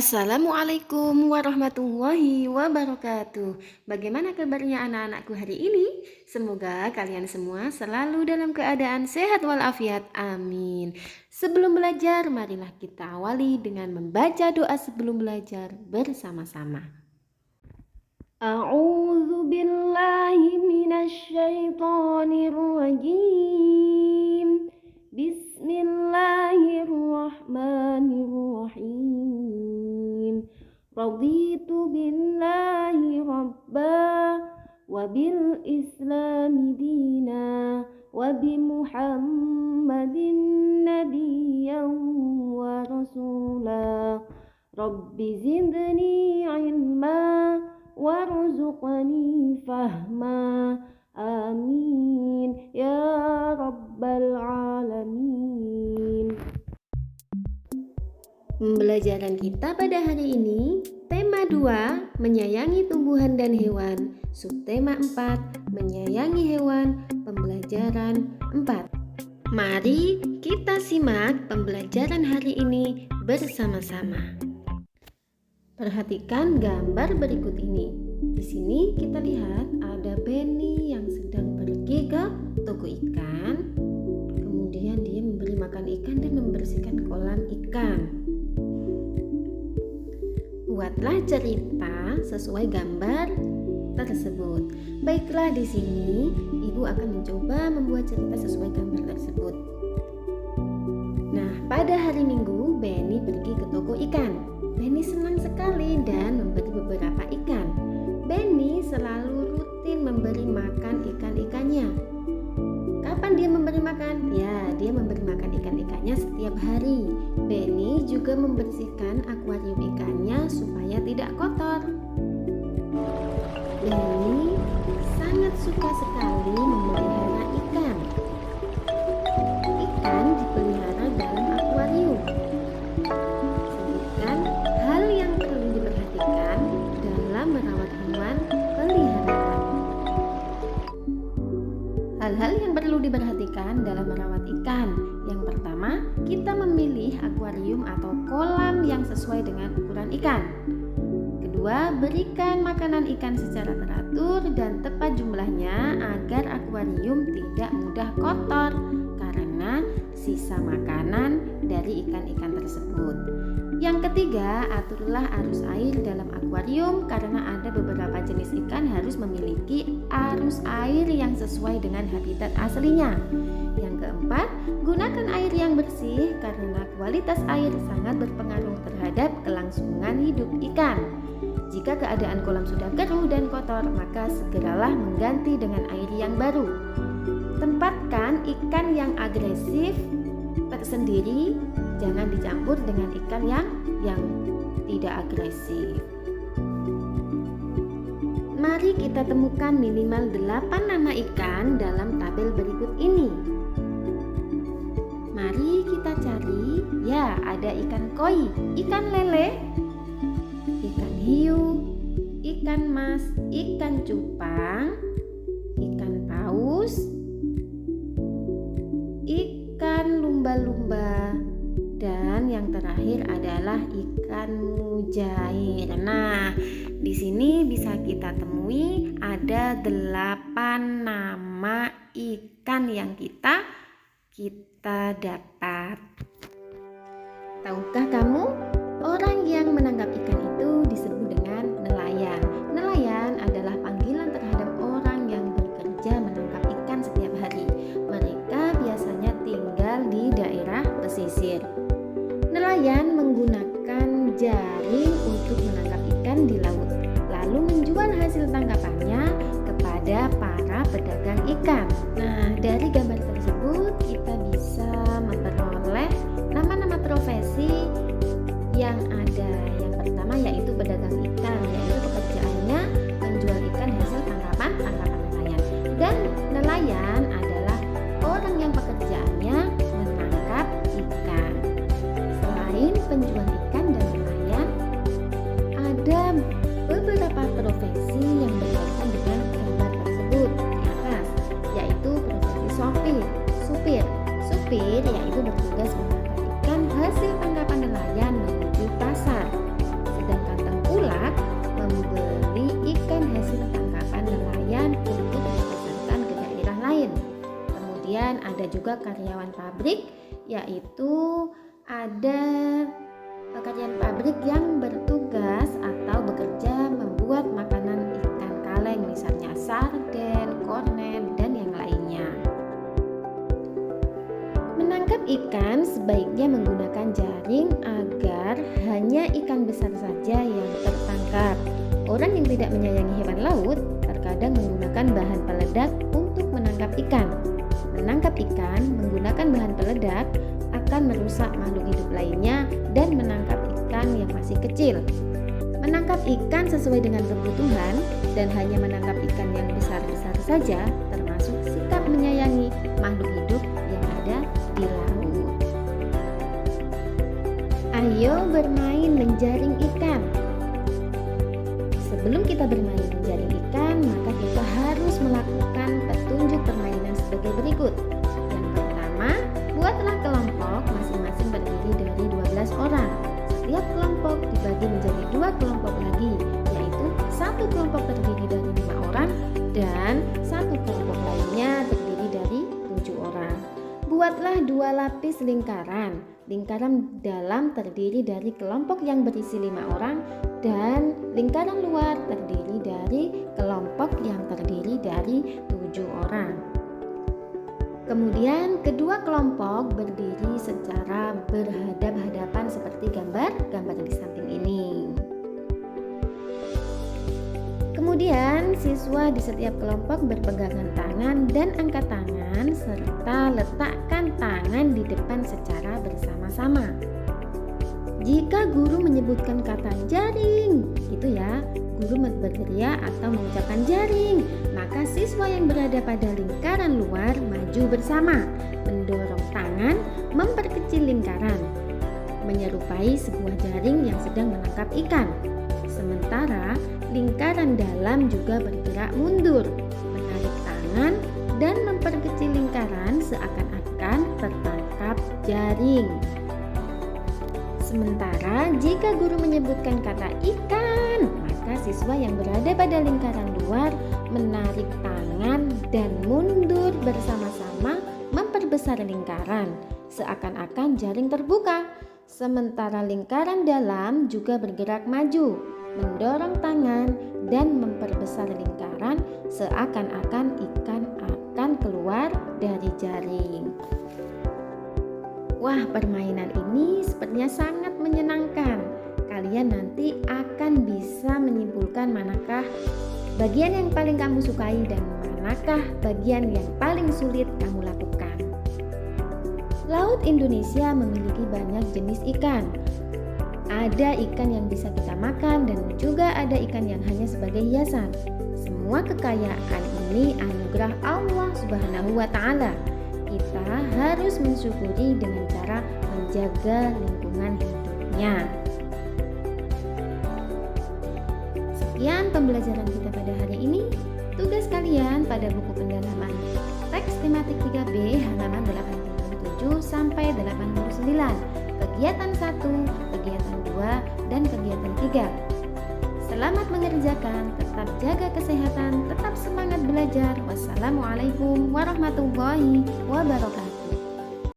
Assalamualaikum warahmatullahi wabarakatuh. Bagaimana kabarnya anak-anakku hari ini? Semoga kalian semua selalu dalam keadaan sehat walafiat. Amin. Sebelum belajar, marilah kita awali dengan membaca doa sebelum belajar bersama-sama. A'udzu billahi minasyaitonir rajim. Bismillahirrahmanirrahim. Raditu billahi rabba wa bil islami dina wa bi muhammadin nabiyyan wa rasula. Rabbi zidni ilma warzuqni fahma. Amin ya rabbal alamin. Pembelajaran kita pada hari ini, tema 2, menyayangi tumbuhan dan hewan. Subtema 4, menyayangi hewan. Pembelajaran 4. Mari kita simak pembelajaran hari ini bersama-sama. Perhatikan gambar berikut ini. Di sini kita lihat ada Benny yang sedang pergi ke toko ikan. Kemudian dia memberi makan ikan dan membersihkan kolam ikan. Buatlah cerita sesuai gambar tersebut. Baiklah, di sini Ibu akan mencoba membuat cerita sesuai gambar tersebut. Nah, pada hari Minggu Benny pergi ke toko ikan. Benny senang sekali dan membeli beberapa ikan. Benny selalu rutin memberi makan ikan-ikannya. Kapan dia memberi makan? Ya, dia memberi makan ikan-ikannya setiap hari. Benny juga membersihkan akuarium ikannya supaya tidak kotor. Benny sangat suka sekali memelihara ikan. Ikan dipelihara dalam akuarium. Sebutkan hal yang perlu diperhatikan dalam merawat hewan peliharaan. Hal-hal yang perlu diperhatikan dalam merawat ikan. Yang pertama, kita memilih akuarium atau kolam yang sesuai dengan ukuran ikan. Kedua, berikan makanan ikan secara teratur dan tepat jumlahnya agar akuarium tidak mudah kotor karena sisa makanan dari ikan-ikan tersebut. Yang ketiga, aturlah arus air dalam akuarium karena ada beberapa jenis ikan harus memiliki arus air yang sesuai dengan habitat aslinya. Yang keempat, gunakan air yang bersih karena kualitas air sangat berpengaruh terhadap kelangsungan hidup ikan. Jika keadaan kolam sudah keruh dan kotor, maka segeralah mengganti dengan air yang baru. Tempatkan ikan yang agresif tersendiri, jangan dicampur dengan ikan yang tidak agresif. Mari kita temukan minimal 8 nama ikan dalam tabel berikut ini. Mari kita cari. Ya, ada ikan koi, ikan lele, ikan hiu, ikan mas, ikan cupang, ikan paus, ikan lumba-lumba, dan yang terakhir adalah ikan mujair. Nah, di sini bisa kita temui ada 8 nama ikan yang kita dapat. Tahukah kamu, orang yang menangkap ikan itu disebut dengan nelayan. Nelayan adalah panggilan terhadap orang yang bekerja menangkap ikan setiap hari. Mereka biasanya tinggal di daerah pesisir. Nelayan menggunakan jaring untuk menangkap ikan di laut, lalu menjual hasil tangkapannya kepada para pedagang ikan. Nah, dari gambar tersebut kita bisa memperoleh nama-nama profesi yang ada. Yang pertama yaitu pedagang ikan, yaitu pekerjaannya menjual ikan hasil tangkapan nelayan. Dan nelayan adalah orang yang pekerjaannya menangkap ikan. juga karyawan pabrik, yaitu ada karyawan pabrik yang bertugas atau bekerja membuat makanan ikan kaleng, misalnya sarden, kornet, dan yang lainnya. Menangkap ikan sebaiknya menggunakan jaring agar hanya ikan besar saja yang tertangkap. Orang yang tidak menyayangi hewan laut terkadang menggunakan bahan peledak untuk menangkap ikan. Menangkap ikan menggunakan bahan peledak akan merusak makhluk hidup lainnya dan menangkap ikan yang masih kecil. Menangkap ikan sesuai dengan kebutuhan dan hanya menangkap ikan yang besar-besar saja termasuk sikap menyayangi makhluk hidup yang ada di laut. Ayo bermain menjaring ikan. Sebelum kita bermain menjaring ikan, maka kita harus melakukan petunjuk permainan sebagai berikut. Yang pertama, buatlah kelompok masing-masing terdiri dari 12 orang. Setiap kelompok dibagi menjadi 2 kelompok lagi, yaitu satu kelompok terdiri dari 5 orang dan satu kelompok lainnya terdiri dari 7 orang. Buatlah 2 lapis lingkaran. Lingkaran dalam terdiri dari kelompok yang berisi 5 orang dan lingkaran luar terdiri dari kelompok yang terdiri dari 7 orang. Kemudian kedua kelompok berdiri secara berhadap-hadapan seperti gambar di samping ini. Kemudian siswa di setiap kelompok berpegangan tangan dan angkat tangan serta letakkan tangan di depan secara bersama-sama. Jika guru menyebutkan kata jaring, gitu ya, guru berteriak atau mengucapkan jaring, maka siswa yang berada pada lingkaran luar maju bersama, mendorong tangan, memperkecil lingkaran, menyerupai sebuah jaring yang sedang menangkap ikan. Sementara lingkaran dalam juga bergerak mundur, menarik tangan dan memperkecil lingkaran seakan-akan tertangkap jaring. Sementara jika guru menyebutkan kata ikan, maka siswa yang berada pada lingkaran luar menarik tangan dan mundur bersama-sama memperbesar lingkaran, seakan-akan jaring terbuka. Sementara lingkaran dalam juga bergerak maju, mendorong tangan dan memperbesar lingkaran, seakan-akan ikan akan keluar dari jaring. Wah, permainan ini sepertinya sangat menyenangkan. Kalian nanti akan bisa menyimpulkan manakah bagian yang paling kamu sukai dan manakah bagian yang paling sulit kamu lakukan. Laut Indonesia memiliki banyak jenis ikan. Ada ikan yang bisa kita makan dan juga ada ikan yang hanya sebagai hiasan. Semua kekayaan ini anugerah Allah Subhanahu wa Ta'ala. Kita harus mensyukuri dengan cara menjaga lingkungan hidupnya. Sekian pembelajaran kita pada hari ini. Tugas kalian pada buku pendalaman teks tematik 3B halaman 87 sampai 89. Kegiatan 1, kegiatan 2, dan kegiatan 3. Selamat mengerjakan, tetap jaga kesehatan, tetap semangat belajar. Wassalamualaikum warahmatullahi wabarakatuh.